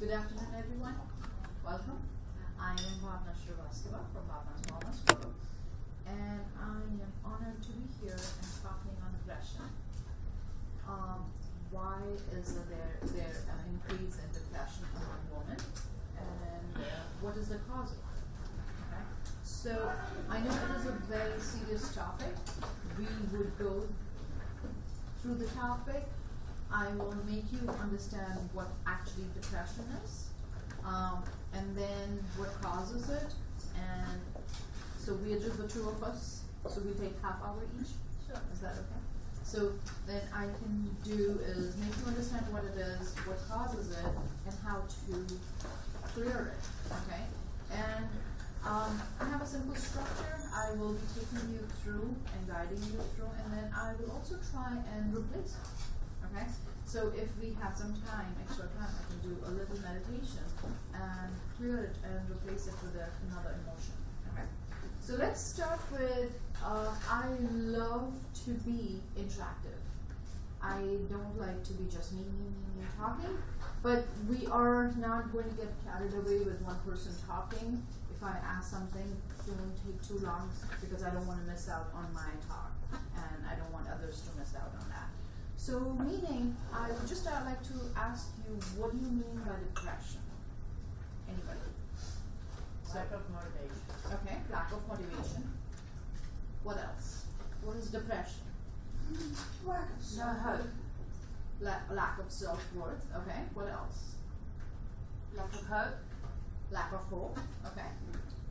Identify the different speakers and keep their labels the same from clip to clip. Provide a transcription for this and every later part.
Speaker 1: Good afternoon, everyone. Welcome. I am Bhavna Srivastava from Bhavna's Wellness Group, and I am honored to be here and talking on depression. Why is there an increase in depression among women, and what is the cause of it? Okay. So I know it is a very serious topic. We would go through the topic. I will make you understand what actually depression is, and then what causes it, and so we are just the two of us, so we take half hour each.
Speaker 2: Sure.
Speaker 1: Is that okay? So then I can do is make you understand what it is, what causes it, and how to clear it, okay? And I have a simple structure. I will be taking you through and guiding you through, and then I will also try and replace it. Okay, so if we have some time, extra time, I can do a little meditation and clear it and replace it with another emotion. Okay, so let's start with I love to be interactive. I don't like to be just me talking, but we are not going to get carried away with one person talking. If I ask something, don't take too long because I don't want to miss out on my talk, and I don't want others to miss out on that. So, meaning, I would just like to ask you, what do you mean by depression? Anybody?
Speaker 2: Lack of motivation.
Speaker 1: Okay, lack of motivation. What else? What is depression?
Speaker 2: Lack of self-worth.
Speaker 1: Lack of self-worth. Okay, what else?
Speaker 2: Lack of hope.
Speaker 1: Lack of hope. Okay.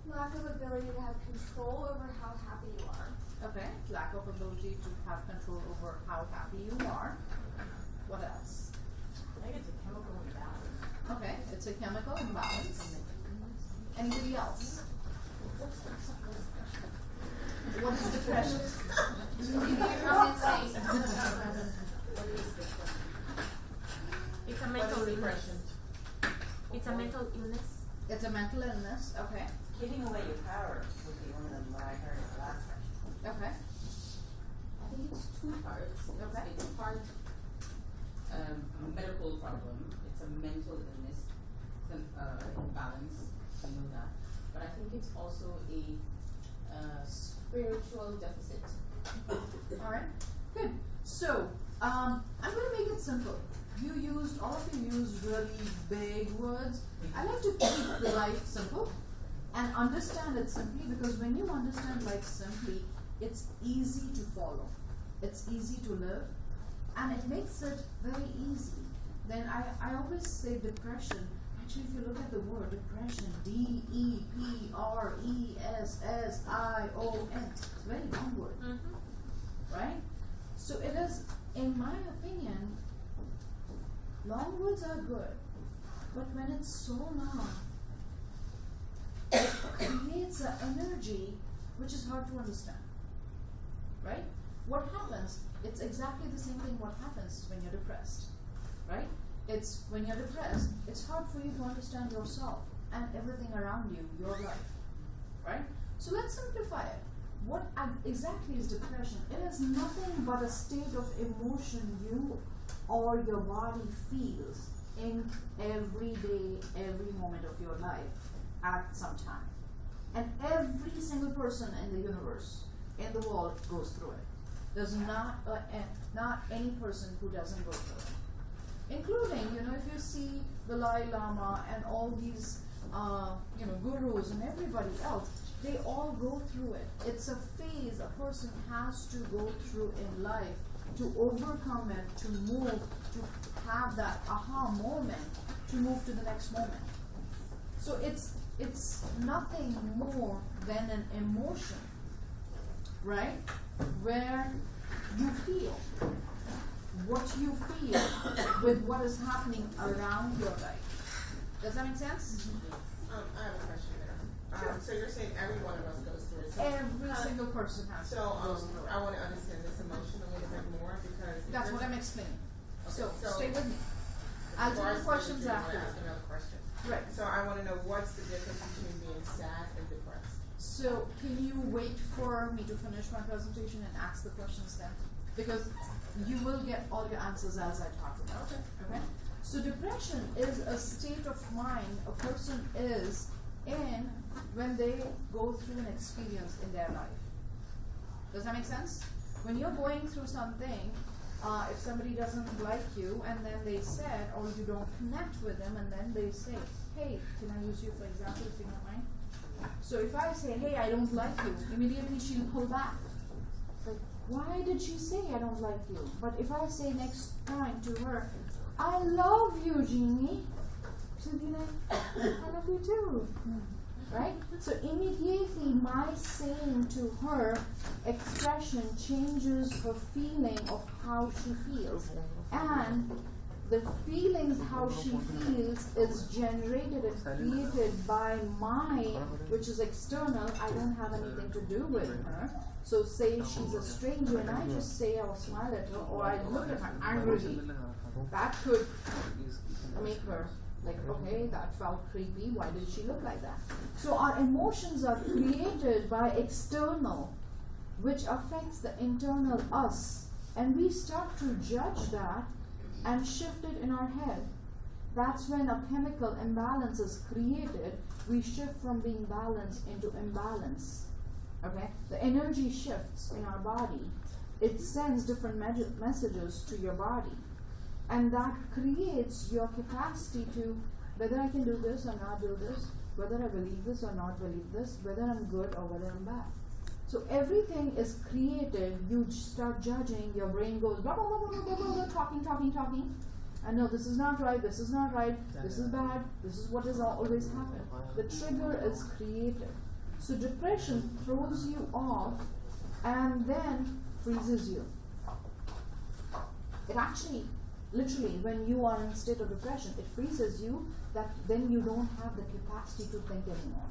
Speaker 3: Lack of ability to have control over how happy you are.
Speaker 1: Okay, lack of ability to have control over how happy you are. What else?
Speaker 2: I think it's a chemical imbalance.
Speaker 1: Okay, it's a chemical imbalance. Anybody else? What is depression?
Speaker 4: It's a mental depression. It's a mental illness.
Speaker 1: It's a mental illness. Okay.
Speaker 5: Giving away your power would be one of them what I heard last session.
Speaker 1: Okay.
Speaker 6: I think it's two parts.
Speaker 1: Okay.
Speaker 6: It's part
Speaker 5: Medical problem. It's a mental illness, imbalance. We know that, but I think it's also a spiritual deficit.
Speaker 1: All right. Good. So I'm going to make it simple. All of you used really big words. I like to keep life simple and understand it simply, because when you understand life simply, it's easy to follow. It's easy to live, and it makes it very easy. Then I always say depression. Actually, if you look at the word depression, DEPRESSION, it's a very long word, right? So it is, in my opinion, long words are good, but when it's so long, it creates an energy which is hard to understand, right? What happens? It's exactly the same thing what happens when you're depressed, right? It's when you're depressed, it's hard for you to understand yourself and everything around you, your life, right? So let's simplify it. What exactly is depression? It is nothing but a state of emotion you or your body feels in every day, every moment of your life at some time. And every single person in the universe, in the world, goes through it. There's not any person who doesn't go through it. Including, if you see the Dalai Lama and all these, gurus and everybody else, they all go through it. It's a phase a person has to go through in life to overcome it, to move, to have that aha moment, to move to the next moment. So it's nothing more than an emotion, right? Where you feel what you feel with what is happening around your life. Does that make sense?
Speaker 7: I have a question there.
Speaker 1: Sure.
Speaker 7: So you're saying every one of us goes through it. So
Speaker 1: Every single person has
Speaker 7: So
Speaker 1: goes through it.
Speaker 7: I want to understand this emotion a little bit more because
Speaker 1: That's what I'm explaining. So
Speaker 7: so
Speaker 1: stay with me. I'll do the questions
Speaker 7: I
Speaker 1: after.
Speaker 7: ask another question.
Speaker 1: Right.
Speaker 7: So I want to know what's the difference between being sad and depressed.
Speaker 1: So can you wait for me to finish my presentation and ask the questions then? Because you will get all your answers as I talk about it. Okay? So depression is a state of mind a person is in when they go through an experience in their life. Does that make sense? When you're going through something, if somebody doesn't like you and then they said, or you don't connect with them and then they say, hey, can I use you for example if you don't mind? So if I say, hey, I don't like you, immediately she'll pull back. Like, why did she say I don't like you? But if I say next time to her, I love you, Jeannie, she'll be like, I love you too. Right? So immediately my saying to her expression changes her feeling of how she feels. And the feelings how she feels is generated and created by mind, which is external. I don't have anything to do with her. So say she's a stranger and I just say I'll smile at her or I look at her angrily. That could make her like, okay, that felt creepy. Why did she look like that? So our emotions are created by external, which affects the internal us. And we start to judge that and shift it in our head. That's when a chemical imbalance is created. We shift from being balanced into imbalance. Okay? The energy shifts in our body. It sends different messages to your body. And that creates your capacity to whether I can do this or not do this, whether I believe this or not believe this, whether I'm good or whether I'm bad. So everything is created. You start judging, your brain goes blah, blah, blah, blah, blah, blah, blah, talking. And no, this is not right, this is not right, this is bad, this is what has always happened. The trigger is created. So depression throws you off and then freezes you. It actually, literally, when you are in a state of depression, it freezes you, that then you don't have the capacity to think anymore.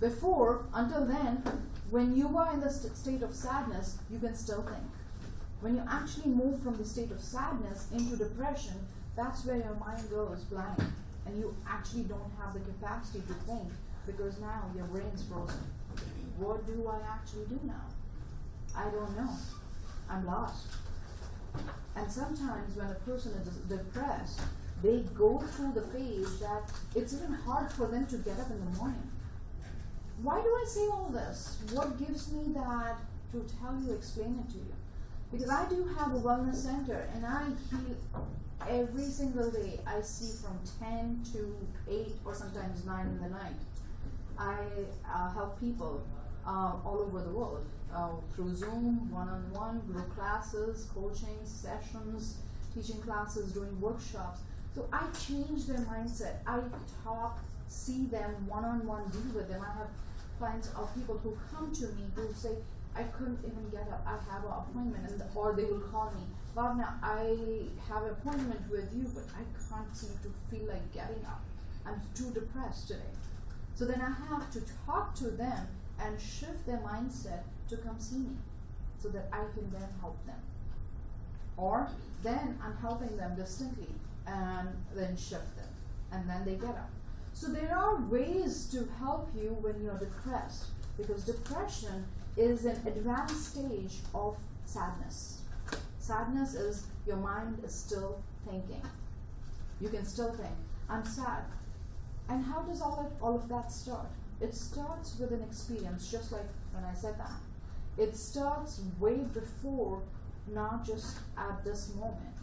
Speaker 1: Before, until then, when you are in the state of sadness, you can still think. When you actually move from the state of sadness into depression, that's where your mind goes blank, and you actually don't have the capacity to think, because now your brain's frozen. What do I actually do now? I don't know. I'm lost. And sometimes when a person is depressed, they go through the phase that it's even hard for them to get up in the morning. Why do I say all this? What gives me that to tell you, explain it to you? Because I do have a wellness center and I heal every single day. I see from 10 to 8 or sometimes 9 in the night. I help people all over the world through Zoom, one-on-one, group classes, coaching sessions, teaching classes, doing workshops. So I change their mindset. I talk, see them one-on-one, deal with them. I have clients of people who come to me who say, I couldn't even get up. I have an appointment, or they will call me, Bhavna, I have an appointment with you, but I can't seem to feel like getting up. I'm too depressed today. So then I have to talk to them and shift their mindset to come see me so that I can then help them. Or then I'm helping them distantly and then shift them and then they get up. So there are ways to help you when you're depressed, because depression is an advanced stage of sadness. Sadness is your mind is still thinking. You can still think, I'm sad. And how does all of that start? It starts with an experience, just like when I said that. It starts way before, not just at this moment.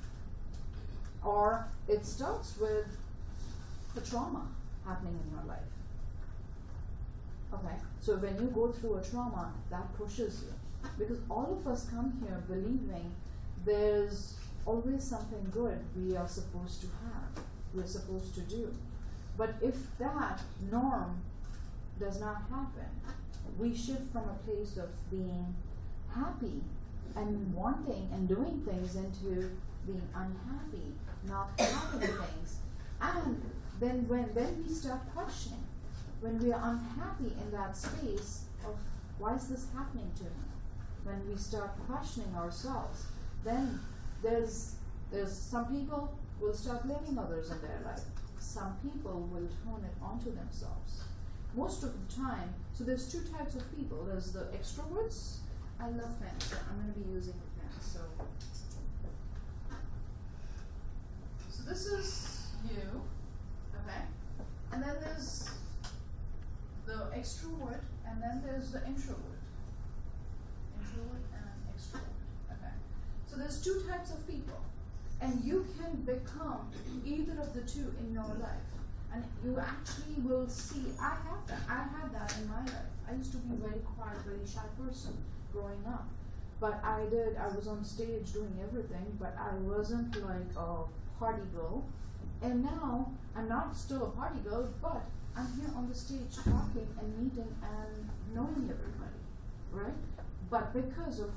Speaker 1: Or it starts with the trauma happening in your life. Okay, so when you go through a trauma, that pushes you. Because all of us come here believing there's always something good we are supposed to have, we're supposed to do. But if that norm does not happen, we shift from a place of being happy and wanting and doing things into being unhappy, not having things. And then when we start questioning, when we are unhappy in that space of why is this happening to me, when we start questioning ourselves, then there's some people will start blaming others in their life. Some people will turn it onto themselves. Most of the time, so there's two types of people. There's the extroverts. I love pens, so I'm going to be using the pen. this is you, okay? And then there's the extrovert, and then there's the introvert. Introvert and extrovert, okay? So there's two types of people, and you can become either of the two in your life. And you actually will see, I had that in my life. I used to be very quiet, very shy person growing up. But I was on stage doing everything, but I wasn't like a party girl. And now, I'm not still a party girl, but I'm here on the stage talking and meeting and knowing everybody, right? But because of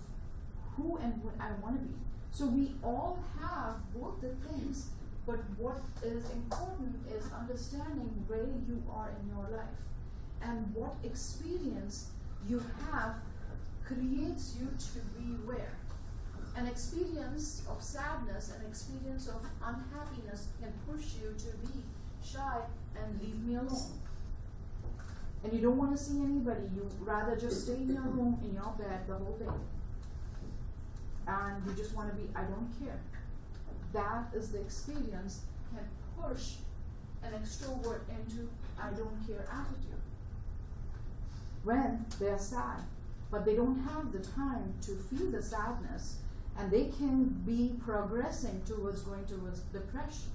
Speaker 1: who and what I want to be. So we all have both the things, but what is important is understanding where you are in your life and what experience you have creates you to be where. An experience of sadness, an experience of unhappiness can push you to be shy and leave me alone. And you don't want to see anybody, you rather just stay in your room, in your bed the whole day. And you just want to be, I don't care. That is the experience can push an extrovert into I don't care attitude. When they're sad, but they don't have the time to feel the sadness, and they can be progressing towards going towards depression.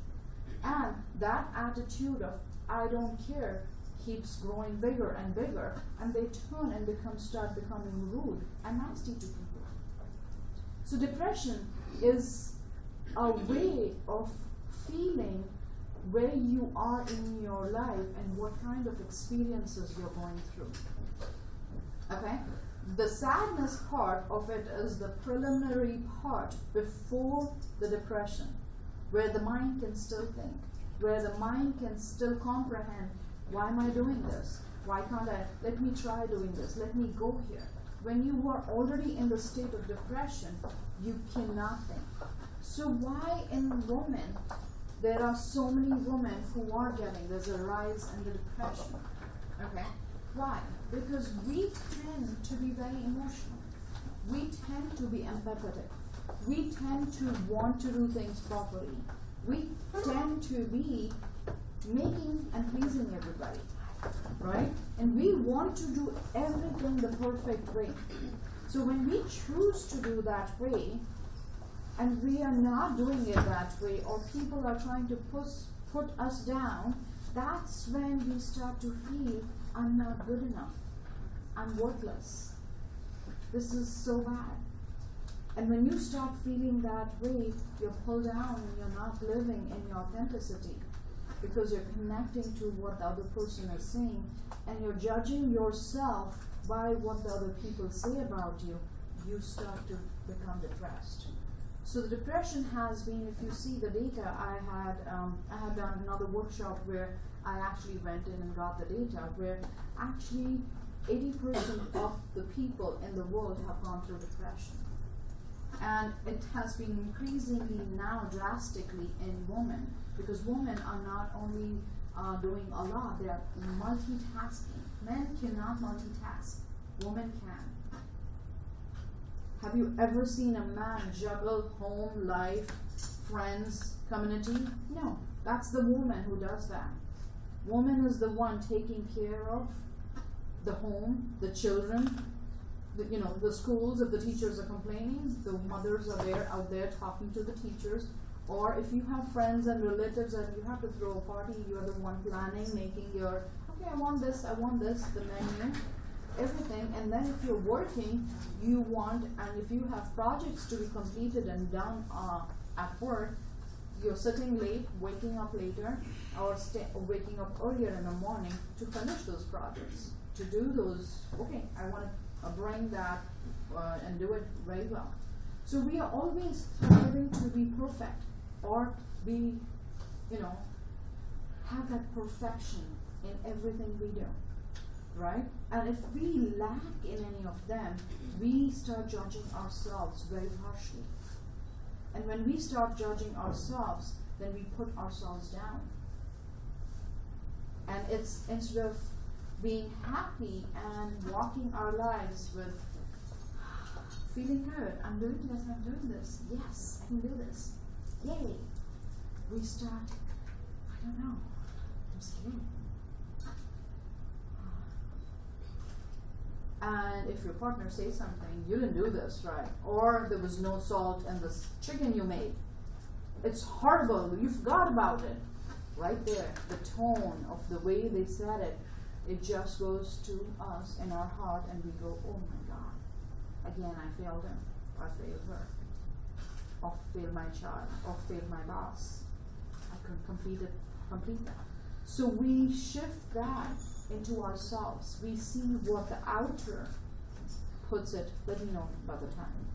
Speaker 1: And that attitude of I don't care keeps growing bigger and bigger, and they turn and start becoming rude and nasty to people. So depression is a way of feeling where you are in your life and what kind of experiences you're going through. Okay? The sadness part of it is the preliminary part before the depression, where the mind can still think, where the mind can still comprehend, why am I doing this? Why can't I? Let me try doing this. Let me go here. When you are already in the state of depression, you cannot think. So why in women, there are so many women who are there's a rise in the depression. Okay? Why? Because we tend to be very emotional. We tend to be empathetic. We tend to want to do things properly. We tend to be making and pleasing everybody. Right? And we want to do everything the perfect way. So when we choose to do that way, and we are not doing it that way, or people are trying to put us down, that's when we start to feel, I'm not good enough. I'm worthless. This is so bad. And when you start feeling that way, you're pulled down and you're not living in your authenticity, because you're connecting to what the other person is saying, and you're judging yourself by what the other people say about you, you start to become depressed. So the depression has been, if you see the data, I had done another workshop where I actually went in and got the data, where actually 80% of the people in the world have gone through depression. And it has been increasingly now drastically in women, because women are not only doing a lot, they are multitasking. Men cannot multitask, women can. Have you ever seen a man juggle home, life, friends, community? No, that's the woman who does that. Woman is the one taking care of the home, the children, the schools. If the teachers are complaining, the mothers are out there talking to the teachers. Or if you have friends and relatives and you have to throw a party, you're the one planning, making your, okay, I want this, the menu, everything. And then if you're working, you want, and if you have projects to be completed and done at work, you're sitting late, waking up later, or waking up earlier in the morning to finish those projects, to do those, okay, I want to bring that and do it very well. So we are always striving to be perfect, or be, have that perfection in everything we do, right? And if we lack in any of them, we start judging ourselves very harshly. And when we start judging ourselves, then we put ourselves down. And it's, instead of being happy and walking our lives with feeling good, I'm doing this, yes, I can do this, yay. we start, I don't know, I'm scared. And if your partner says something, you didn't do this, right? Or there was no salt in this chicken you made. It's horrible, you forgot about it. Right there, the tone of the way they said it, it just goes to us in our heart and we go, oh my God, again I failed him, or failed her, or failed my child, or failed my boss. I couldn't complete that. So we shift that into ourselves. We see what the outer puts it, let me know by the time.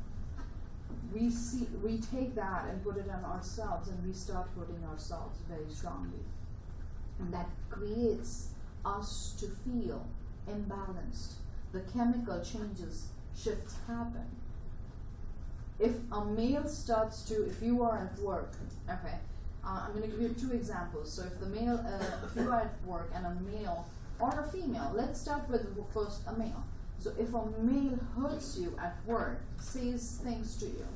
Speaker 1: We take that and put it on ourselves and we start hurting ourselves very strongly. And that creates us to feel imbalanced. The chemical changes, shifts happen. If a male starts to, if you are at work, okay, I'm going to give you 2 examples. So if the male, if you are at work and a male or a female, let's start with first a male. So if a male hurts you at work, says things to you,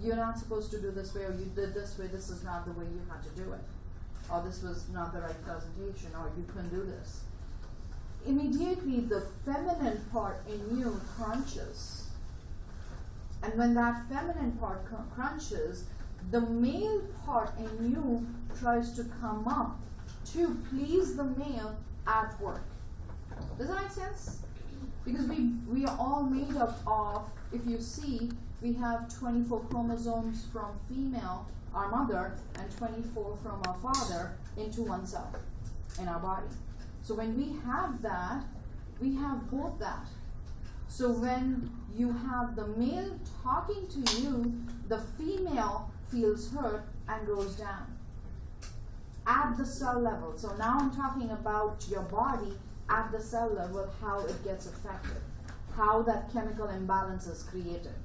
Speaker 1: you're not supposed to do this way, or you did this way, this is not the way you had to do it, or this was not the right presentation, or you couldn't do this. Immediately the feminine part in you crunches. And when that feminine part crunches, the male part in you tries to come up to please the male at work. Does that make sense? Because we are all made up of, if you see, we have 24 chromosomes from female, our mother, and 24 from our father into one cell in our body. So when we have that, we have both that. So when you have the male talking to you, the female feels hurt and goes down at the cell level. So now I'm talking about your body at the cell level, how it gets affected, how that chemical imbalance is created.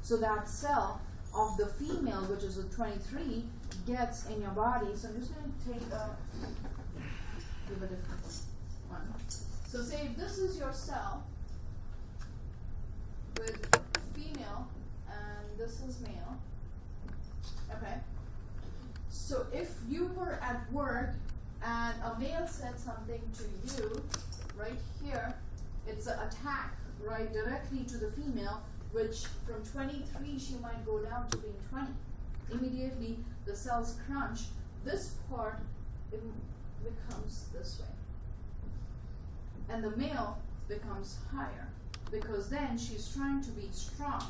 Speaker 1: So that cell of the female, which is a 23, gets in your body. So I'm just going to give a different one. So say if this is your cell with female and this is male. Okay. So if you were at work and a male said something to you, right here, it's an attack, right, directly to the female, which from 23 she might go down to being 20. Immediately the cells crunch. This part becomes this way. And the male becomes higher, because then she's trying to be strong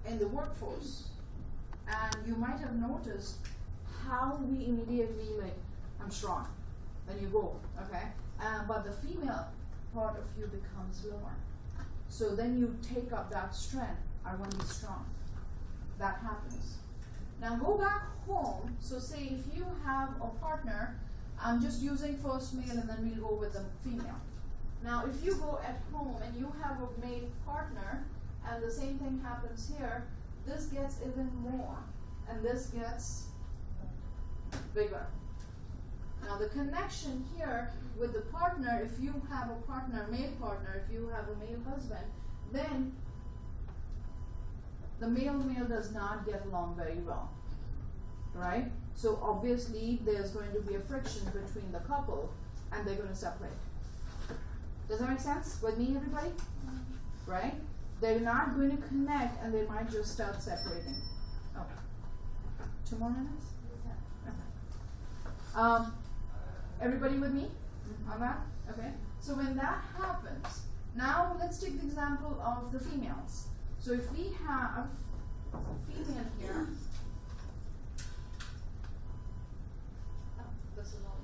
Speaker 1: in the workforce. And you might have noticed how we immediately I'm strong. Then you go, okay? But the female part of you becomes lower. So then you take up that strength. I want to be strong. That happens. Now go back home. So say if you have a partner, I'm just using first male and then we'll go with the female. Now if you go at home and you have a male partner and the same thing happens here, this gets even more and this gets bigger. Now the connection here with the partner, if you have a partner, male partner, if you have a male husband, then the male does not get along very well, right? So obviously there's going to be a friction between the couple and they're going to separate. Does that make sense with me, everybody? Right? They're not going to connect and they might just start separating. Oh. 2 more minutes? Okay. Everybody with me on that? Okay. So when that happens, now let's take the example of the females. So if we have a female here, this is all.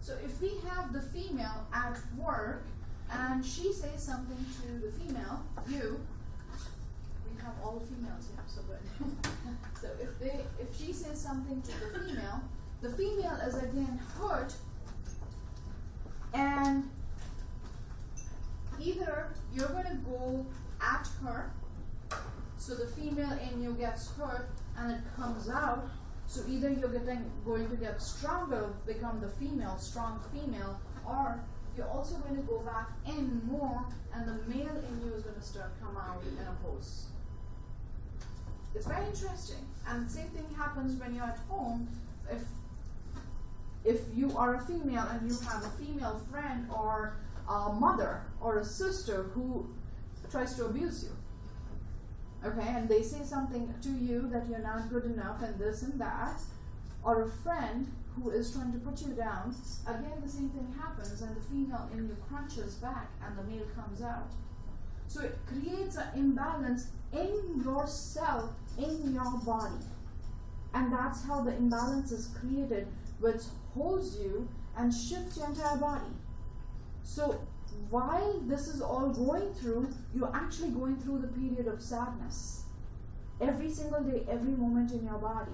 Speaker 1: So if we have the female at work and she says something to the female, you, we have all the females here, so good. So if she says something to the female is again hurt, and either you're going to go at her, so the female in you gets hurt and it comes out, so either you're going to get stronger, become the female, strong female, or you're also going to go back in more, and the male in you is going to start come out in a pose. It's very interesting. And the same thing happens when you're at home. If you are a female and you have a female friend or a mother or a sister who tries to abuse you, okay, and they say something to you that you're not good enough and this and that, or a friend who is trying to put you down, again the same thing happens, and the female in you crunches back and the male comes out. So it creates an imbalance in yourself, in your body. And that's how the imbalance is created, which holds you and shifts your entire body. So while this is all going through, you're actually going through the period of sadness. Every single day, every moment in your body.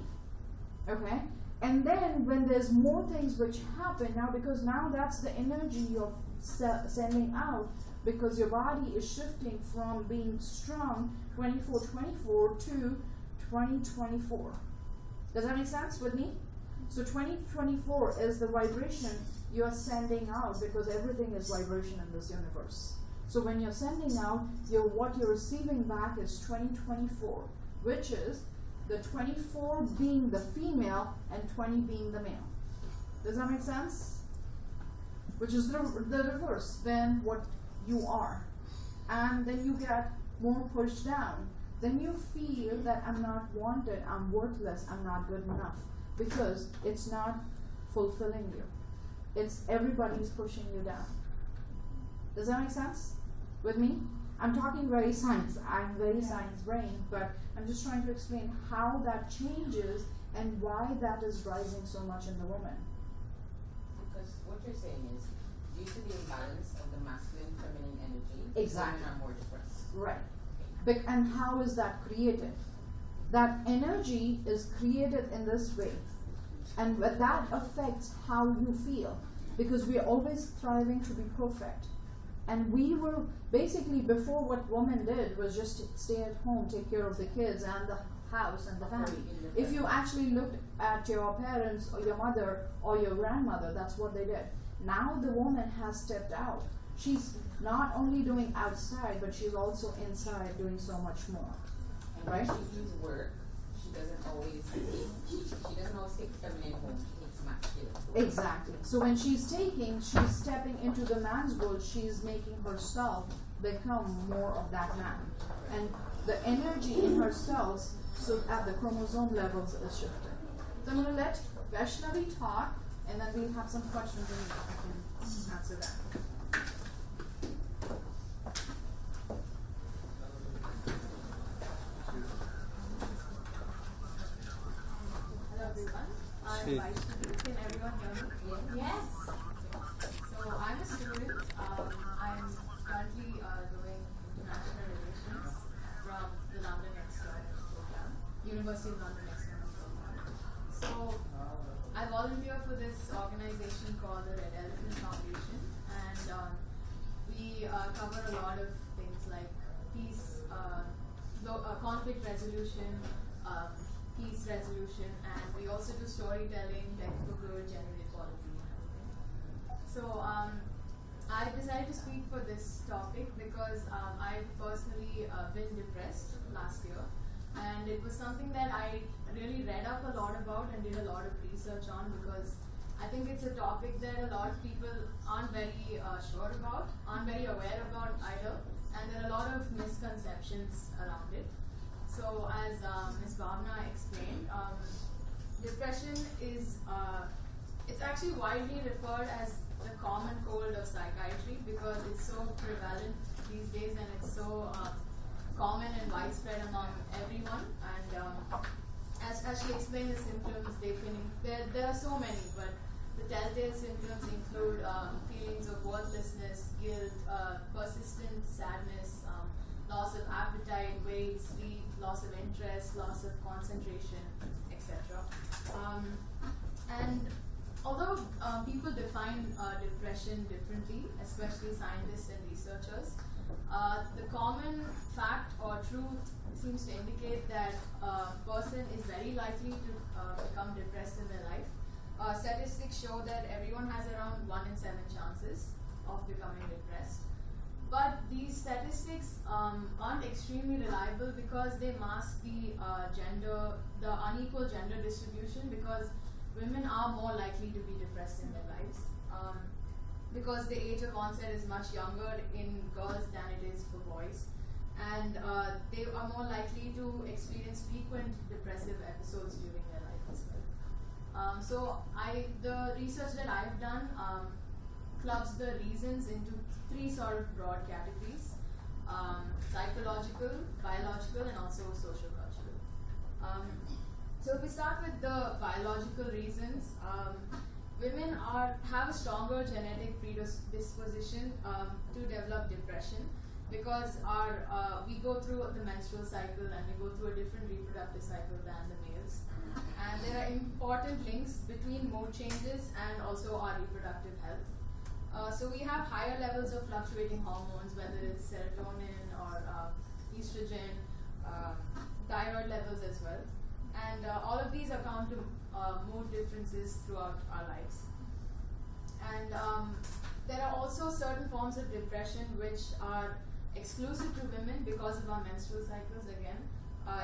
Speaker 1: Okay? And then when there's more things which happen now, because now that's the energy you're sending out, because your body is shifting from being strong 24/24 to 2024. Does that make sense with me? So 2024 is the vibration you're sending out, because everything is vibration in this universe. So when you're sending out, what you're receiving back is 2024, which is the 24 being the female and 20 being the male. Does that make sense? Which is the reverse than what you are. And then you get more pushed down. Then you feel that I'm not wanted, I'm worthless, I'm not good enough, because it's not fulfilling you. It's everybody's pushing you down. Does that make sense with me? I'm talking very science. I'm very science brain, but I'm just trying to explain how that changes and why that is rising so much in the woman.
Speaker 5: Because what you're saying is, due to the imbalance of the masculine feminine energy,
Speaker 1: Exactly.
Speaker 5: women are more depressed.
Speaker 1: Right. And how is that created? That energy is created in this way. And that affects how you feel. Because we are always striving to be perfect. And we were basically, before, what women did was just stay at home, take care of the kids and the house and the family. If you actually looked at your parents or your mother or your grandmother, that's what they did. Now the woman has stepped out. She's not only doing outside, but she's also inside doing so much more.
Speaker 5: And
Speaker 1: Right?
Speaker 5: when she leaves work, she doesn't always take feminine home, she takes masculine home.
Speaker 1: Exactly. So when she's stepping into the man's world, she's making herself become more of that man. And the energy in her cells, so at the chromosome levels, is shifted. So I'm going to let Vaishnavi talk, and then we'll have some questions and I can answer that.
Speaker 8: Hello everyone, I'm Vaishnavi. Can everyone hear me? Yes. So I'm a student. I'm currently doing international relations from the London External program, University of London External program. So I volunteer for this organization called the Red Elephant Foundation, and we cover a lot of things like peace, conflict resolution, peace resolution, and we also do storytelling, tech for good, gender equality, and everything. So I decided to speak for this topic because I personally been depressed last year, and it was something that I really read up a lot about and did a lot of research on, because I think it's a topic that a lot of people aren't very sure about, aren't very aware about either, and there are a lot of misconceptions around it. So as Ms. Bhavna explained, depression is, it's actually widely referred as the common cold of psychiatry, because it's so prevalent these days and it's so common and widespread among everyone. And as she explained the symptoms, there are so many, but the telltale symptoms include feelings of worthlessness, guilt, persistent sadness, loss of appetite, weight, sleep, loss of interest, loss of concentration, etc. And although people define depression differently, especially scientists and researchers, the common fact or truth seems to indicate that a person is very likely to become depressed in their life. Statistics show that everyone has around 1 in 7 chances of becoming depressed. But these statistics aren't extremely reliable because they mask the unequal gender distribution, because women are more likely to be depressed in their lives. Because the age of onset is much younger in girls than it is for boys. And they are more likely to experience frequent depressive episodes during their life as well. So the research that I've done clubs the reasons into three sort of broad categories: psychological, biological, and also socio-cultural. So if we start with the biological reasons, women have a stronger genetic predisposition to develop depression, because we go through the menstrual cycle and we go through a different reproductive cycle than the males. And there are important links between mood changes and also our reproductive health. So we have higher levels of fluctuating hormones, whether it's serotonin or estrogen, thyroid levels as well. And all of these account to mood differences throughout our lives. And there are also certain forms of depression which are exclusive to women because of our menstrual cycles again,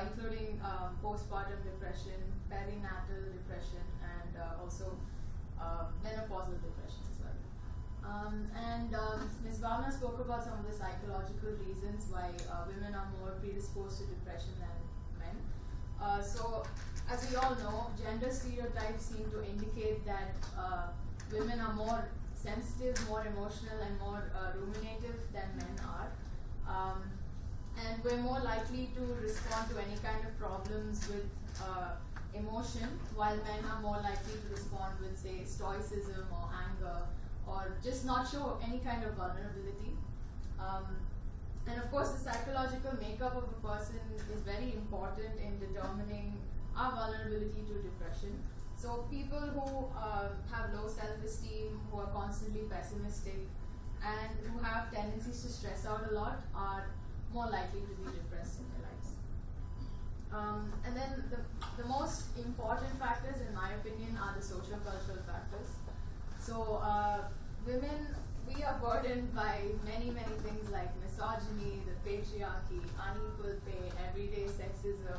Speaker 8: including postpartum depression, perinatal depression, and also menopausal depression as well. Ms. Bhavna spoke about some of the psychological reasons why women are more predisposed to depression than men. So, as we all know, gender stereotypes seem to indicate that women are more sensitive, more emotional, and more ruminative than men are. And we're more likely to respond to any kind of problems with emotion, while men are more likely to respond with, say, stoicism or anger, or just not show any kind of vulnerability. And of course, the psychological makeup of a person is very important in determining our vulnerability to depression. So people who have low self-esteem, who are constantly pessimistic, and who have tendencies to stress out a lot are more likely to be depressed in their lives. And then the most important factors, in my opinion, are the socio-cultural factors. So women, we are burdened by many things like misogyny, the patriarchy, unequal pay, everyday sexism,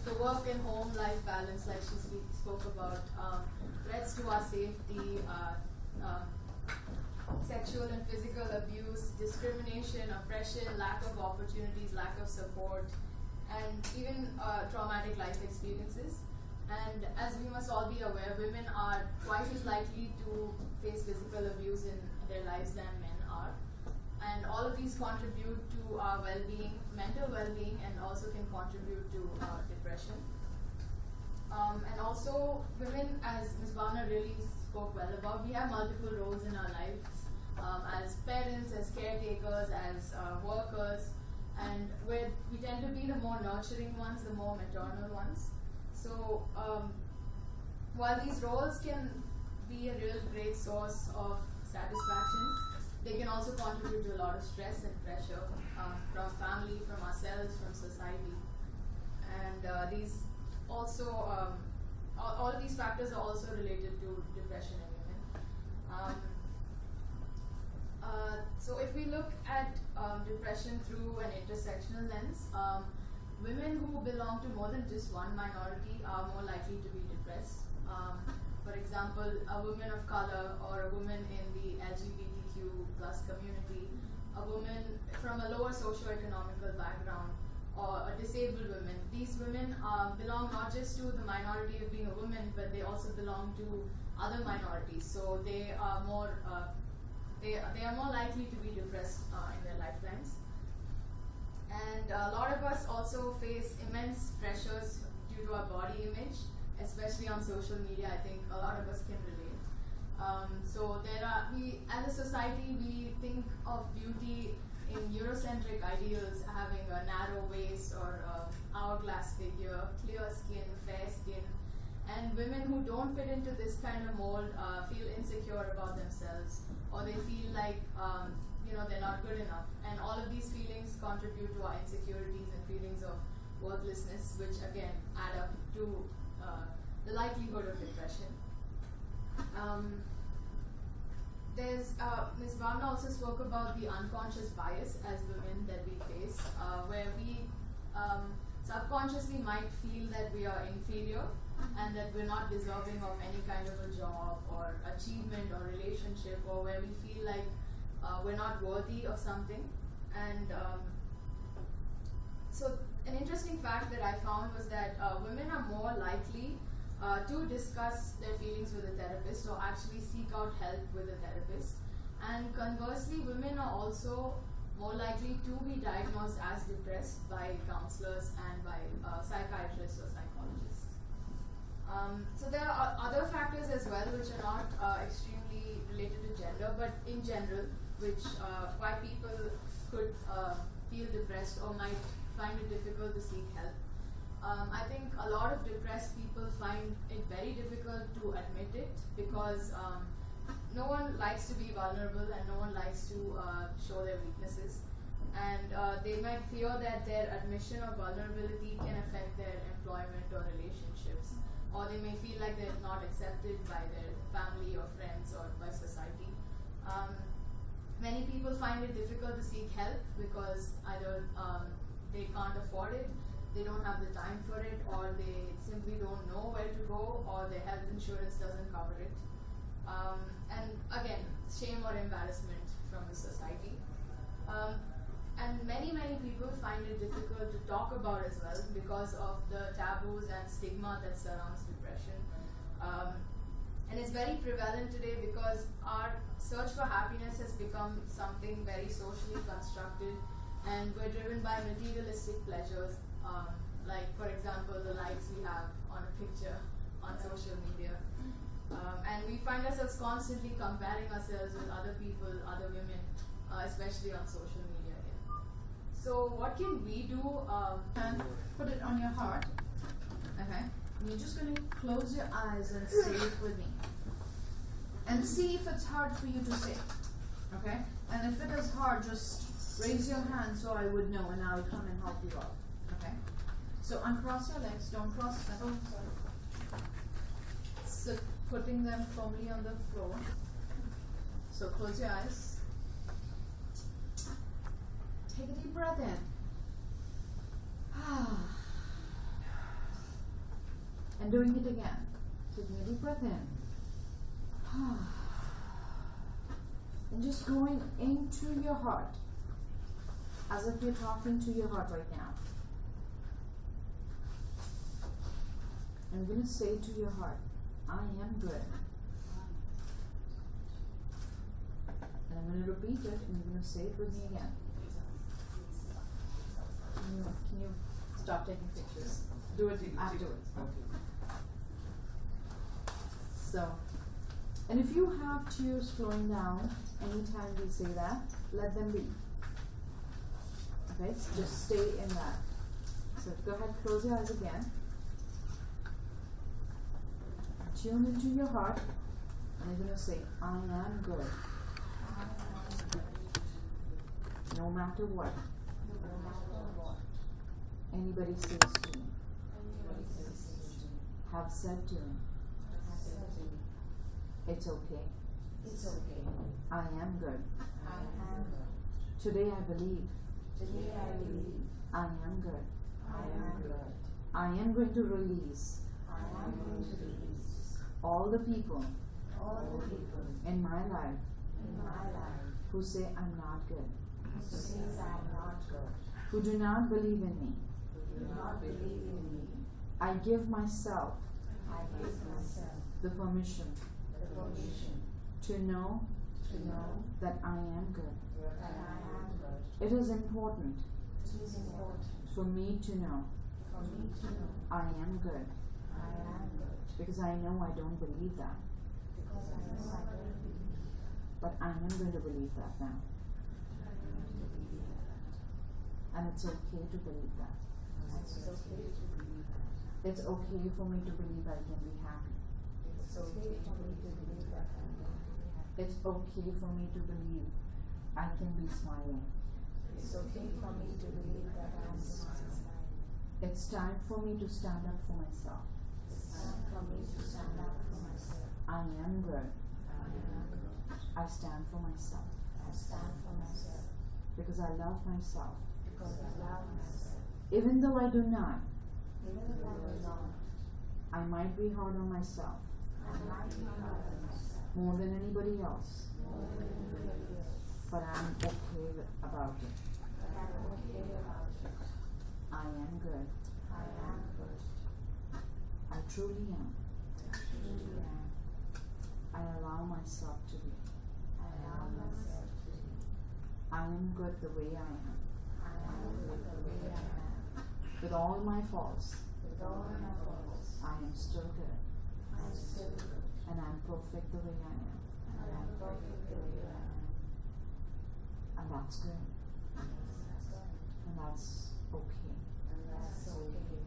Speaker 8: the work and home life balance, like she spoke about, threats to our safety, sexual and physical abuse, discrimination, oppression, lack of opportunities, lack of support, and even traumatic life experiences. And as we must all be aware, women are twice as likely to face physical abuse in their lives than men are. And all of these contribute to our well-being, mental well-being, and also can contribute to depression. And also, women, as Ms. Bhavna really spoke well about, we have multiple roles in our lives, as parents, as caretakers, as workers, and we tend to be the more nurturing ones, the more maternal ones. So while these roles can be a real great source of satisfaction, they can also contribute to a lot of stress and pressure from family, from ourselves, from society. And these also, all of these factors are also related to depression in women. So if we look at depression through an intersectional lens, women who belong to more than just one minority are more likely to be depressed. For example, a woman of color or a woman in the LGBTQ plus community, a woman from a lower socioeconomical background, or a disabled woman. These women belong not just to the minority of being a woman, but they also belong to other minorities. So they are more likely to be depressed in their lifetimes. And a lot of us also face immense pressures due to our body image, especially on social media. I think a lot of us can relate. So we as a society, we think of beauty in Eurocentric ideals, having a narrow waist or hourglass figure, clear skin, fair skin. And women who don't fit into this kind of mold feel insecure about themselves, or they feel like they're not good enough. And all of these feelings contribute to our insecurities and feelings of worthlessness, which again add up to the likelihood of depression. there's Ms. Bhavna also spoke about the unconscious bias as women that we face, where we subconsciously might feel that we are inferior and that we're not deserving of any kind of a job or achievement or relationship, or where we feel like we're not worthy of something. And so an interesting fact that I found was that women are more likely to discuss their feelings with a therapist or actually seek out help with a therapist. And conversely, women are also more likely to be diagnosed as depressed by counselors and by psychiatrists or psychologists. So there are other factors as well which are not extremely related to gender, but in general, which why people could feel depressed or might find it difficult to seek help. I think a lot of depressed people find it very difficult to admit it because no one likes to be vulnerable and no one likes to show their weaknesses. And they might fear that their admission of vulnerability can affect their employment or relationships. Or they may feel like they're not accepted by their family or friends or by society. Many people find it difficult to seek help because either they can't afford it, they don't have the time for it, or they simply don't know where to go, or their health insurance doesn't cover it. And again, shame or embarrassment from the society. And many people find it difficult to talk about as well because of the taboos and stigma that surrounds depression. And it's very prevalent today because our search for happiness has become something very socially constructed, and we're driven by materialistic pleasures, like for example the likes we have on a picture on social media. And we find ourselves constantly comparing ourselves with other people, other women, especially on social media. Yeah. So what can we do?
Speaker 1: And put it on your heart. Okay. And you're just going to close your eyes and say it with me. And see if it's hard for you to say. Okay? And if it is hard, just raise your hand so I would know and I'll come and help you out. Okay? So uncross your legs, don't cross them. Oh, sorry. So putting them firmly on the floor. So close your eyes. Take a deep breath in. And doing it again. Taking a deep breath in. And just going into your heart. As if you're talking to your heart right now. I'm going to say to your heart, I am good. And I'm going to repeat it and you're going to say it with me again. Can you stop taking pictures?
Speaker 9: Do it
Speaker 1: afterwards.
Speaker 9: Okay.
Speaker 1: So, and if you have tears flowing down anytime we say that, let them be. Okay, so just stay in that. So go ahead, close your eyes again. Tune into your heart, and you're going to say, I am good. No matter what. Anybody says to me. Have said to me. It's okay.
Speaker 6: It's okay.
Speaker 1: I am good.
Speaker 6: I am good.
Speaker 1: Today I believe.
Speaker 6: Today I believe.
Speaker 1: I am good.
Speaker 6: I am good.
Speaker 1: I am going to release
Speaker 6: I am going to release
Speaker 1: all the people
Speaker 6: all the people
Speaker 1: in my life
Speaker 6: in my life
Speaker 1: who say I'm not good,
Speaker 6: who says I'm not good,
Speaker 1: who do not believe in me.
Speaker 6: who do not believe in me.
Speaker 1: I give myself
Speaker 6: I give myself
Speaker 1: the permission
Speaker 6: the permission
Speaker 1: to know
Speaker 6: to know
Speaker 1: that I am good.
Speaker 6: that I am good.
Speaker 1: It is important
Speaker 6: It is important
Speaker 1: for me to know
Speaker 6: for me to know
Speaker 1: I am good,
Speaker 6: I am good,
Speaker 1: because I know I don't believe that,
Speaker 6: because I know I don't believe,
Speaker 1: but I am going to believe that now.
Speaker 6: I'm going to believe that.
Speaker 1: And it's okay to believe that.
Speaker 6: It's okay to believe that.
Speaker 1: It's okay for me to believe I can be happy.
Speaker 6: It's okay for me to believe that I'm going to be happy.
Speaker 1: It's okay for me to believe I can be smiling.
Speaker 6: It's okay for me to believe that I'm smiling.
Speaker 1: It's time for me to stand up for myself.
Speaker 6: It's time for me to stand up for myself.
Speaker 1: I am good.
Speaker 6: I am good.
Speaker 1: I stand for myself.
Speaker 6: I stand for myself.
Speaker 1: Because I love myself.
Speaker 6: Because I love myself.
Speaker 1: Even though I do not,
Speaker 6: Even if I do not,
Speaker 1: I might be hard on myself
Speaker 6: I might be hard on myself.
Speaker 1: more than anybody else.
Speaker 6: More than anybody else.
Speaker 1: But I'm okay about it.
Speaker 6: But I'm okay about it.
Speaker 1: I am good.
Speaker 6: I am good.
Speaker 1: I truly am.
Speaker 6: I truly am.
Speaker 1: I allow myself to be.
Speaker 6: I allow myself to be.
Speaker 1: I am good the way I am.
Speaker 6: I am good the way I am.
Speaker 1: With all my faults,
Speaker 6: With all my faults,
Speaker 1: I am still good.
Speaker 6: I am still good.
Speaker 1: And I'm perfect the way I am.
Speaker 6: And I'm perfect the way I am.
Speaker 1: And that's good. And that's okay.
Speaker 6: And that's okay.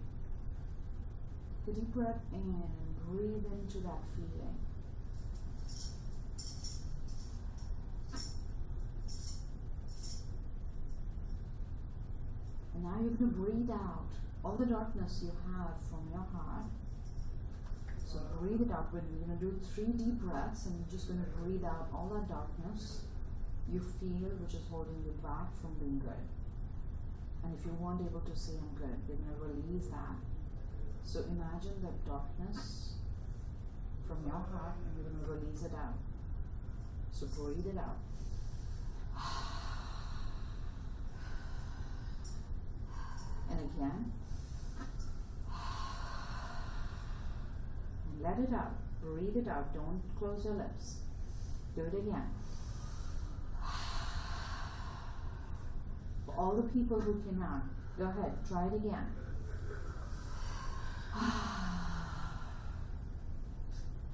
Speaker 1: Take a deep breath in and breathe into that feeling. And now you're going to breathe out all the darkness you have from your heart. So breathe it out. We're going to do 3 deep breaths, and you're just going to breathe out all that darkness you feel which is holding you back from being good. And if you weren't able to say I'm good, you're going to release that. So imagine that darkness from your heart, and you're going to release it out. So breathe it out. And again. And let it out. Breathe it out. Don't close your lips. Do it again. For all the people who cannot, go ahead, try it again.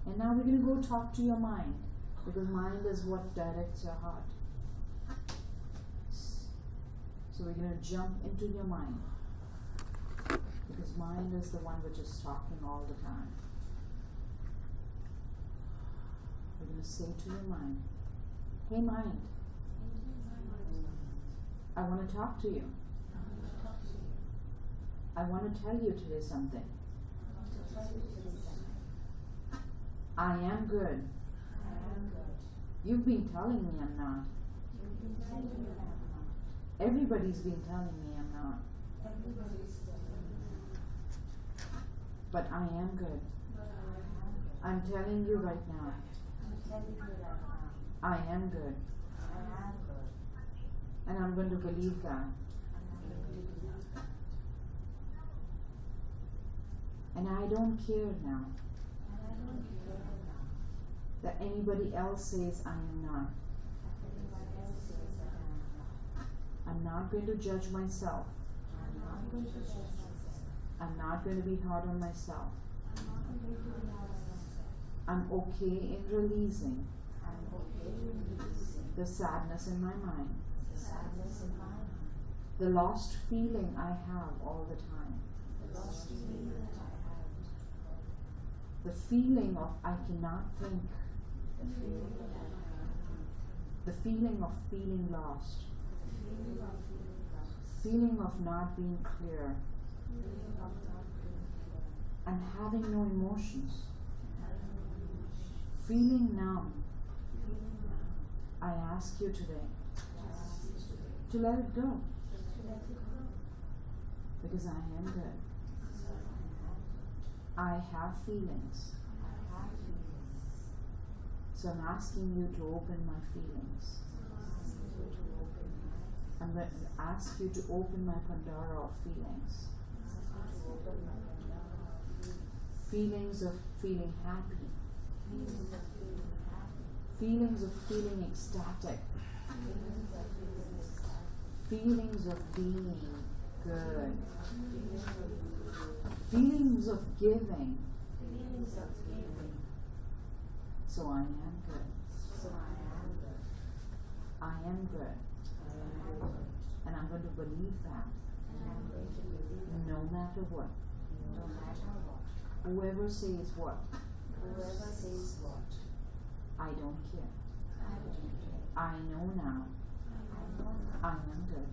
Speaker 1: And now we're going to go talk to your mind, because mind is what directs your heart. So we're going to jump into your mind, because mind is the one which is talking all the time. We're going to say to your mind, hey mind, I want to talk to you. I want to tell you today something. I am good. You've been telling me I'm not. Everybody's been telling me I'm not. But I am good. I'm telling you right now. I am good. And I'm going to believe that. And I don't care now that anybody else says I am not. I'm not going to judge myself. I'm not going to be hard on myself. I'm okay in releasing the sadness in my mind, the lost feeling I have all the time, the feeling of I cannot think, the feeling of feeling lost, feeling of not being clear, and having no emotions, feeling numb. I ask you today to let it go, because I am good. I have feelings. So I'm asking you to open my feelings. I'm going to ask you to open my Pandora of feelings. Feelings of feeling happy. Feelings of feeling ecstatic. Feelings of being good. Feelings of giving. So I am good. I am good. And I'm going to believe that. No matter what. Whoever says what. I don't care. I know now. I am good.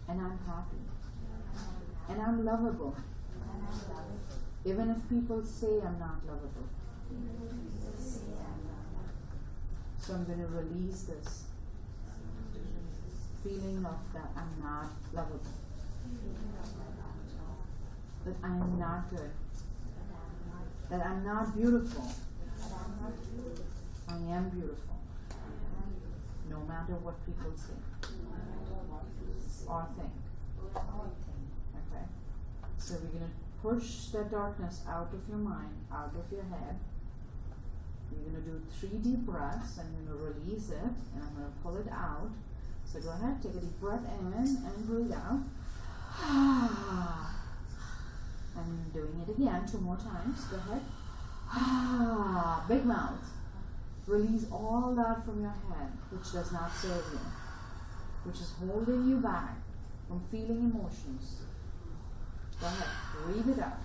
Speaker 1: And I'm happy. And I'm lovable. Even if people say I'm not lovable. So I'm going to release this feeling of that I'm not lovable, that I am not good, that I'm not beautiful. I am beautiful, no matter what people say or think. Okay? So we're going to push that darkness out of your mind, out of your head. You're going to do 3 deep breaths. I'm going to release it and I'm going to pull it out. So go ahead, take a deep breath in and breathe out. I'm doing it again 2 more times. Go ahead. Big mouth. Release all that from your head which does not serve you, which is holding you back from feeling emotions. Go ahead, breathe it out.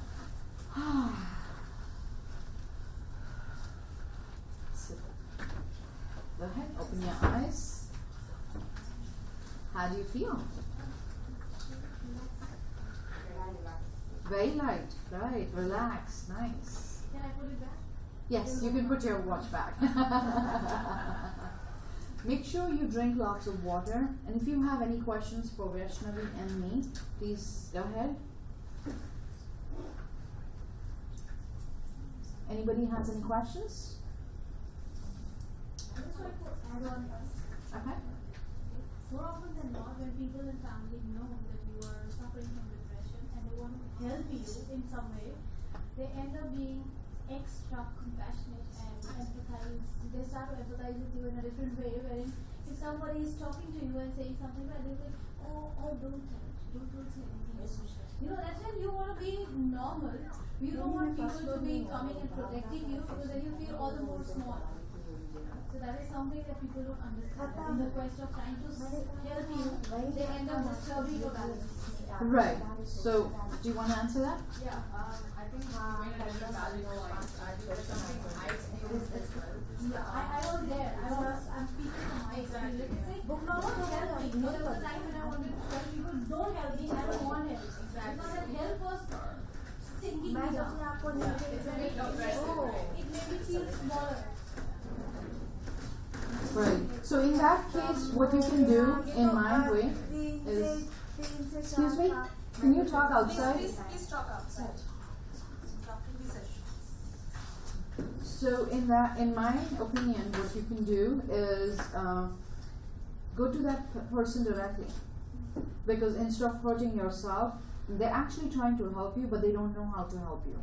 Speaker 1: Sit. Go ahead, open your eyes. How do you feel? Very light, right, relax, nice.
Speaker 8: Can I put it back?
Speaker 1: Yes, you can put your watch back. Make sure you drink lots of water, and if you have any questions for Vaishnavi and me, please go ahead. Anybody has any questions?
Speaker 8: I just want to add on this.
Speaker 1: Okay.
Speaker 8: More often than not, when people in family know that you are suffering from depression and they want to help you in some way, they end up being extra compassionate and empathize. They start to empathize with you in a different way, wherein if somebody is talking to you and saying something like, they'll be like, oh, don't tell it, don't say anything. You know, that's when you want to be normal. You don't want people to be coming and protecting you, because then you feel all the more small. So that is something that people don't understand. In the quest of trying to help you, they end up disturbing your balance.
Speaker 1: Right. So, do you want to answer that?
Speaker 2: Yeah, I think when I was balance, I do something I experienced as well.
Speaker 8: I was there. I'm speaking from my experience. It's like, don't help me. There was a time when I wanted to tell people, don't help me, I don't want help.
Speaker 2: Exactly.
Speaker 8: Because that help was sinking me down.
Speaker 2: It's a bit aggressive, right?
Speaker 8: It made me feel smaller.
Speaker 1: Right. So in that case, what you can do in my way is, excuse me, can you talk outside?
Speaker 9: Please talk outside.
Speaker 1: So in my opinion, what you can do is go to that person directly, because instead of hurting yourself, they're actually trying to help you, but they don't know how to help you.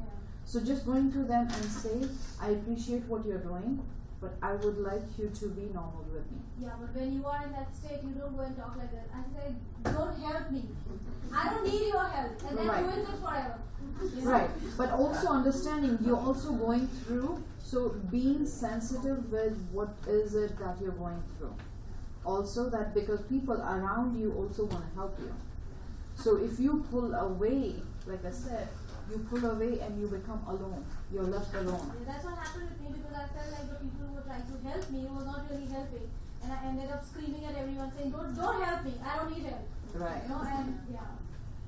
Speaker 1: So just going to them and say, I appreciate what you're doing, but I would like you to be normal with me.
Speaker 8: Yeah, but when you are in that state, you don't go and talk like that. I say, don't help me. I don't need your help. And then
Speaker 1: Right.
Speaker 8: ruin it forever. You know?
Speaker 1: Right. But also understanding you're also going through, so being sensitive with what is it that you're going through. Also that because people around you also want to help you. So if you pull away, like I said, you pull away and you become alone. You're left alone.
Speaker 8: Yeah, that's what happened with me, because I felt like the people who were trying to help me were not really helping. And I ended up screaming at everyone saying, don't help me, I don't need help.
Speaker 1: Right.
Speaker 8: You know, and yeah.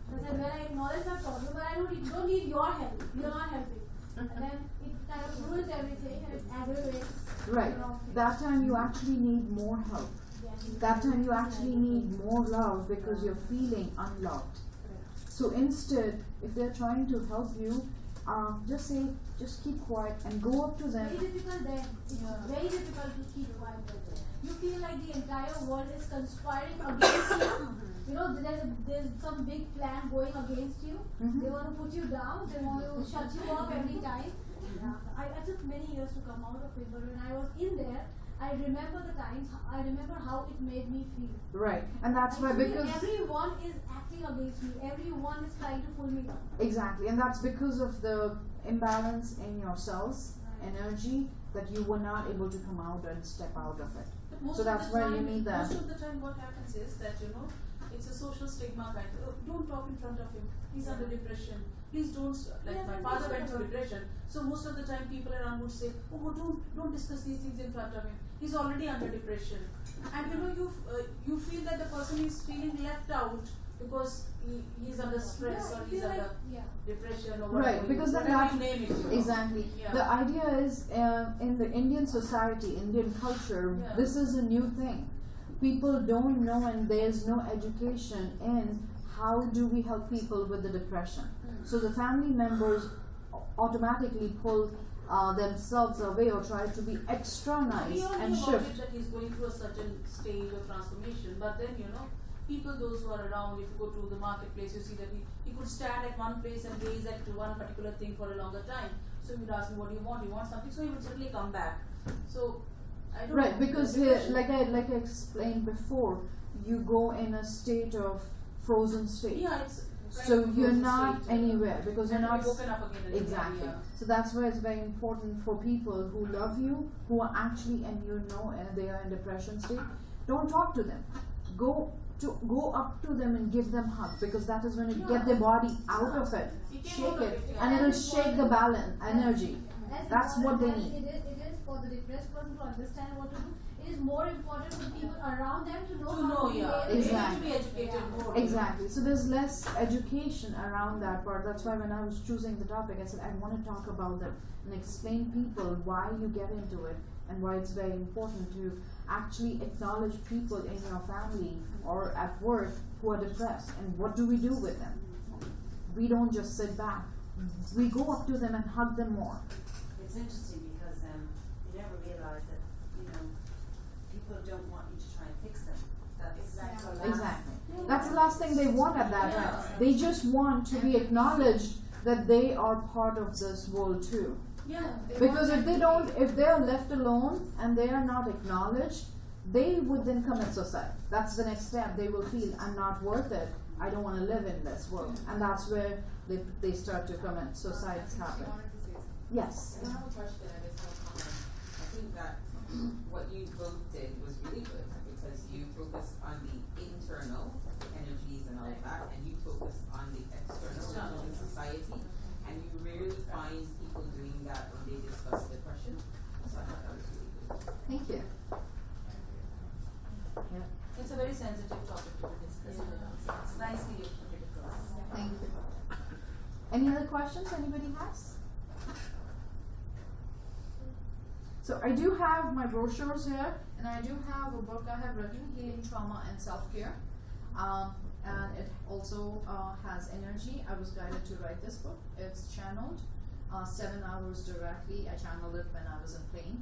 Speaker 8: Because when I acknowledge my problem, but I don't need your help. You're not helping. And then it kind of ruins everything and it aggravates.
Speaker 1: Right.
Speaker 8: You know,
Speaker 1: That time you actually need more help. That time you actually need more love because you're feeling unloved. So instead, if they're trying to help you, just keep quiet and go up to them.
Speaker 8: Very difficult then. It's very difficult to keep quiet. You feel like the entire world is conspiring against you. You know, there's some big plan going against you. They want to put you down. They want to shut you off every time. I took many years to come out of it, but when I was in there, I remember the times. I remember how it made me feel.
Speaker 1: Right, and that's why because
Speaker 8: everyone is acting against me. Everyone is trying to pull me down.
Speaker 1: exactly, and that's because of the imbalance in your cells, energy, that you were not able to come out and step out of it.
Speaker 7: But most
Speaker 1: So
Speaker 7: of
Speaker 1: that's
Speaker 7: the
Speaker 1: why
Speaker 7: time,
Speaker 1: you need that.
Speaker 7: Most of the time what happens is that, it's a social stigma kind of, don't talk in front of him, he's under depression. Please don't, my father went through depression. So most of the time people around would say, oh, don't discuss these things in front of him. He's already under depression. And you feel that the person is feeling left out because he's under stress
Speaker 3: Yeah,
Speaker 7: or
Speaker 3: I
Speaker 7: he's
Speaker 3: feel
Speaker 7: under
Speaker 3: like, yeah.
Speaker 7: depression or
Speaker 1: Right,
Speaker 7: whatever,
Speaker 1: because then
Speaker 7: whatever
Speaker 1: that-
Speaker 7: you name it, you know.
Speaker 1: Exactly.
Speaker 7: Yeah.
Speaker 1: The idea is in the Indian society, Indian culture,
Speaker 7: Yeah.
Speaker 1: this is a new thing. People don't know, and there's no education in how do we help people with the depression. So the family members automatically pull themselves away or try to be extra nice
Speaker 7: We all
Speaker 1: and
Speaker 7: knew about it
Speaker 1: shift.
Speaker 7: that he's going through a certain stage of transformation, but then people, those who are around, if you go to the marketplace, you see that he could stand at one place and gaze at one particular thing for a longer time. So you'd ask him, what do you want? You want something? So he would certainly come back. So I don't
Speaker 1: Right,
Speaker 7: know.
Speaker 1: because
Speaker 7: the
Speaker 1: here,
Speaker 7: depression-
Speaker 1: like I explained before, you go in a state of frozen state.
Speaker 7: yeah, it's kind
Speaker 1: So
Speaker 7: of
Speaker 1: you're
Speaker 7: frozen
Speaker 1: not
Speaker 7: state,
Speaker 1: anywhere because you're
Speaker 7: and
Speaker 1: not
Speaker 7: you're woken up again and
Speaker 1: exactly.
Speaker 7: again,
Speaker 1: So that's why it's very important for people who love you, who are actually, and they are in depression state. Don't talk to them. Go up to them and give them hug, because that is when you get their body out of it,
Speaker 7: You came
Speaker 1: shake
Speaker 7: out of
Speaker 1: it,
Speaker 7: it, yeah.
Speaker 1: and it'll shake the balance, energy. That's what they need.
Speaker 3: It is for the depressed person to understand what to do. It is more important for people around them to know
Speaker 7: To
Speaker 3: how
Speaker 7: know,
Speaker 3: to
Speaker 7: yeah.
Speaker 3: behave.
Speaker 1: Exactly.
Speaker 7: They need to be educated more.
Speaker 1: Exactly. So there's less education around that part. That's why when I was choosing the topic, I said I want to talk about that and explain people why you get into it and why it's very important to actually acknowledge people in your family or at work who are depressed, and what do we do with them? We don't just sit back. We go up to them and hug them more.
Speaker 9: It's interesting because you never realise that, people don't want you to try and fix them. That's the last-
Speaker 1: Exactly. That's the last thing they want at that
Speaker 7: Yeah.
Speaker 1: time. They just want to be acknowledged that they are part of this world too.
Speaker 7: Yeah.
Speaker 1: Because if they are left alone and they are not acknowledged, they would then commit suicide. That's the next step. They will feel, I'm not worth it. I don't want to live in this world. And that's where they start to commit suicides happen. Yes.
Speaker 5: I don't have a question, I just have a comment. I think that what you both did was really good because you focused on the internal energies and all of that, and you focused on the external, which is the society. And you rarely find people doing that when they discuss depression. So I thought that was really good.
Speaker 1: Thank you.
Speaker 7: It's a very sensitive topic to be discussed. It's nicely you put it across.
Speaker 1: Thank you. Any other questions anybody has? So I do have my brochures here, and I do have a book I have written, Healing Trauma and Self-Care. And it also has energy. I was guided to write this book. It's channeled 7 hours directly. I channeled it when I was in plane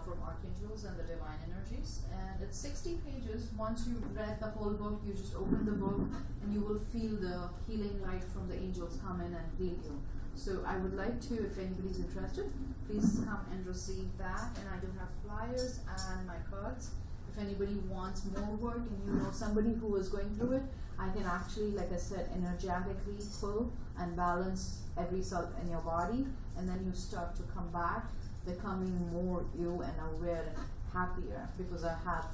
Speaker 1: from archangels and the divine energies. And it's 60 pages. Once you've read the whole book, you just open the book and you will feel the healing light from the angels come in and heal you. So I would like to, if anybody's interested, please come and receive that. And I do have flyers and my cards. If anybody wants more work and you know somebody who is going through it, I can actually, like I said, energetically pull and balance every cell in your body, and then you start to come back, becoming more you and aware and happier, because I have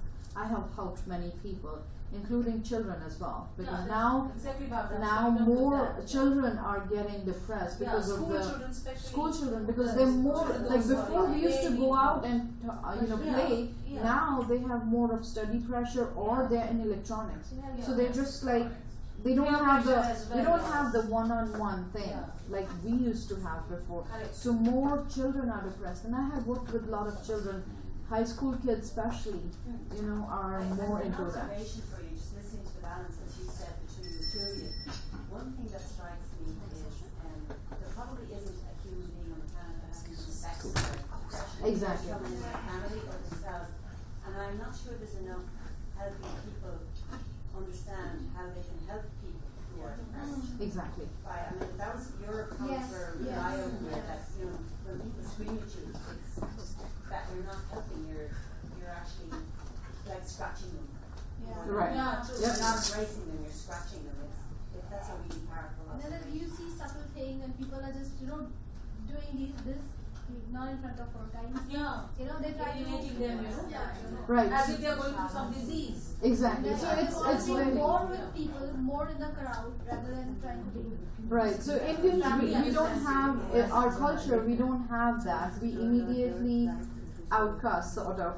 Speaker 1: helped many people, including children as well, because
Speaker 7: Yeah,
Speaker 1: now
Speaker 7: exactly about that.
Speaker 1: now
Speaker 7: So we don't do
Speaker 1: more
Speaker 7: that.
Speaker 1: children are getting depressed because
Speaker 7: yeah,
Speaker 1: of
Speaker 7: school
Speaker 1: the
Speaker 7: children especially.
Speaker 1: school children, because
Speaker 7: Yeah,
Speaker 1: they're
Speaker 7: school
Speaker 1: more
Speaker 7: children,
Speaker 1: like
Speaker 7: those who are
Speaker 1: before we used to
Speaker 7: really
Speaker 1: go out and
Speaker 7: Yeah,
Speaker 1: play.
Speaker 7: yeah.
Speaker 1: Now they have more of study pressure, or they're in electronics,
Speaker 7: Yeah.
Speaker 1: so they're just like they don't
Speaker 7: Peer
Speaker 1: have the
Speaker 7: pressure as
Speaker 1: they
Speaker 7: well,
Speaker 1: don't
Speaker 7: yes.
Speaker 1: have the one-on-one thing
Speaker 7: Yeah.
Speaker 1: like we used to have before.
Speaker 7: Correct.
Speaker 1: So more children are depressed, and I have worked with a lot of children, high school kids especially, are more
Speaker 9: An
Speaker 1: into that.
Speaker 9: observation for you, just listening to the balance that you said between the two of you. One thing that strikes me is there probably isn't a human being on the planet that hasn't been affected by depression.
Speaker 1: Exactly.
Speaker 9: Someone in their family or themselves. And I'm not sure there's enough helping people understand how they can help people who are depressed.
Speaker 1: Exactly.
Speaker 9: That was your comments were
Speaker 3: yes,
Speaker 9: eye-opener
Speaker 3: yes.
Speaker 9: that, when people scream at you, it's that you're not helping, you're actually like scratching them.
Speaker 1: Right.
Speaker 7: Yeah, true.
Speaker 1: Yep.
Speaker 9: You're not embracing them, you're scratching them. That's a really powerful
Speaker 3: And then
Speaker 9: observation.
Speaker 3: you see subtle things and people are just, doing this, not in front of our guys.
Speaker 7: Yeah.
Speaker 3: They try to
Speaker 7: Alienating them,
Speaker 1: Right.
Speaker 7: As if they're going through some disease.
Speaker 1: Exactly. So it's very
Speaker 3: more with people, more in the crowd rather than trying to do.
Speaker 1: right. So Indians, we don't have our culture. We don't have that. We immediately outcast sort of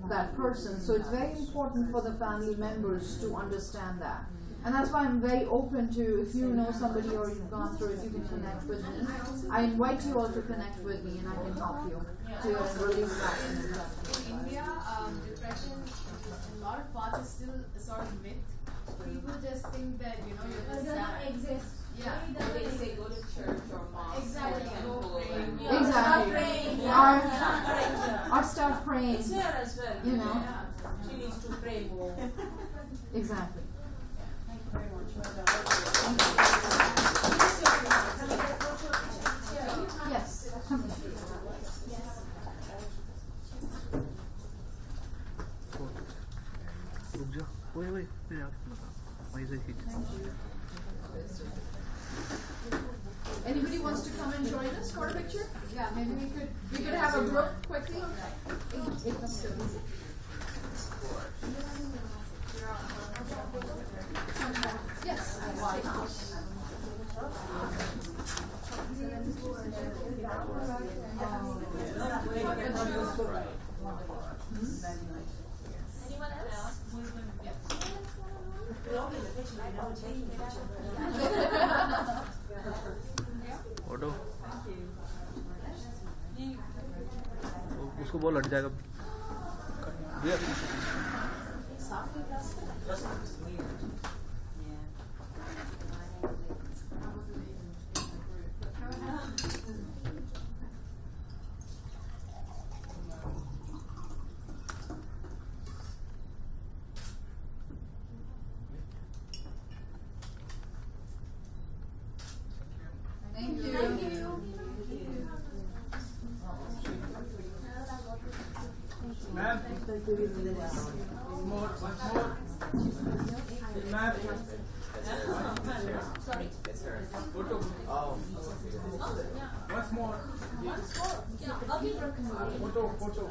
Speaker 1: that person. So it's very important for the family members to understand that. And that's why I'm very open to, if you know somebody or you've gone through it, you can connect with me. I invite you all to connect with me and I can help you to release that.
Speaker 8: In India, depression in a lot of parts is still a sort of myth. People just think that, you know, you're
Speaker 3: It
Speaker 8: just
Speaker 3: doesn't
Speaker 8: sad.
Speaker 3: exist.
Speaker 8: Yeah.
Speaker 5: They say go to church or mosque
Speaker 8: Exactly.
Speaker 5: or temple
Speaker 8: Go pray.
Speaker 5: and
Speaker 8: Yeah.
Speaker 1: Exactly. Or start praying.
Speaker 7: It's here as well.
Speaker 1: You know.
Speaker 8: Yeah.
Speaker 7: She needs to pray more.
Speaker 1: Exactly.
Speaker 9: Thank you very much.
Speaker 1: Yes.
Speaker 10: रुक जा ओए ओए मेरे हाथ में वहीं से खींच
Speaker 1: Anybody wants to come and join us for a picture? Yeah, maybe we could have a group quickly. Yes.
Speaker 8: Anyone else?
Speaker 10: Auto उसको बोल हट जाएगा भैया
Speaker 1: Thank you.
Speaker 11: Ma'am, more, once more. Ma'am.
Speaker 8: Sorry.
Speaker 11: Photo. Oh. Once more.
Speaker 8: Yeah, I'll be
Speaker 11: Photo, photo.